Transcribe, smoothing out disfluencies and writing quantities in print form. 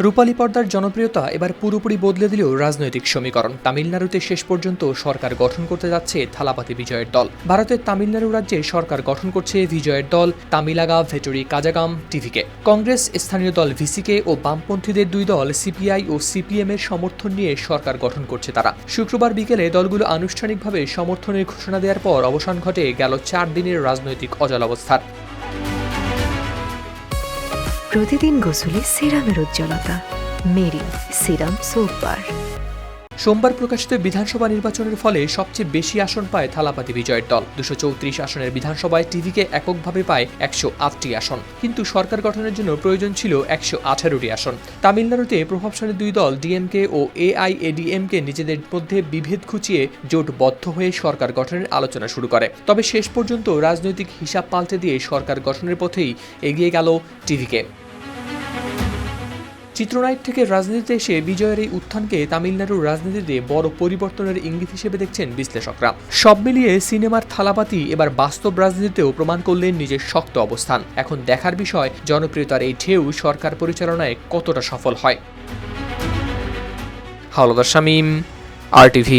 রূপালী পর্দার জনপ্রিয়তা এবার পুরোপুরি বদলে দিল রাজনৈতিক সমীকরণ। তামিলনাড়ুতে শেষ পর্যন্ত সরকার গঠন করতে যাচ্ছে থালাপাতি বিজয়ের দল। ভারতের তামিলনাড়ু রাজ্যে সরকার গঠন করছে বিজয়ের দল তামিলাগা ভেটরি কাজাগাম টিভিকে। কংগ্রেস, স্থানীয় দল ভিসিকে ও বামপন্থীদের দুই দল সিপিআই ও সিপিএম এর সমর্থন নিয়ে সরকার গঠন করছে তারা। শুক্রবার বিকেলে দলগুলো আনুষ্ঠানিকভাবে সমর্থনের ঘোষণা দেওয়ার পর অবসান ঘটে গেল 4 দিনের রাজনৈতিক অচলাবস্থার। প্রতিদিন গোসলে সিরামের উজ্জ্বলতা মেরি সিরাম সোপ বার। সোমবার প্রকাশিত বিধানসভা নির্বাচনের ফলে সবচেয়ে বেশি আসন পায় থালাপাতি বিজয়ের দল। 234 আসনের বিধানসভায় টিভিকে এককভাবে পায় 108টি আসন, কিন্তু সরকার গঠনের জন্য প্রয়োজন ছিল 118টি আসন। তামিলনাড়ুতে প্রভাবশালী দুই দল ডিএমকে ও এআইএডিএমকে নিজেদের মধ্যে বিভেদ খুঁচিয়ে জোটবদ্ধ হয়ে সরকার গঠনের আলোচনা শুরু করে। তবে শেষ পর্যন্ত রাজনৈতিক হিসাব পাল্টে দিয়ে সরকার গঠনের পথেই এগিয়ে গেল টিভিকে। চিত্রনায়ক থেকে রাজনীতিতে এসে বিজয়ের এই উত্থানকে তামিলনাড়ুর রাজনীতিতে বড় পরিবর্তনের ইঙ্গিত হিসেবে দেখছেন বিশ্লেষকরা। সব মিলিয়ে সিনেমার থালাপাতি এবার বাস্তব রাজনীতিতেও প্রমাণ করলেন নিজের শক্ত অবস্থান। এখন দেখার বিষয় জনপ্রিয়তার এই ঢেউ সরকার পরিচালনায় কতটা সফল হয়। হাওলাদার শামীম, RTV।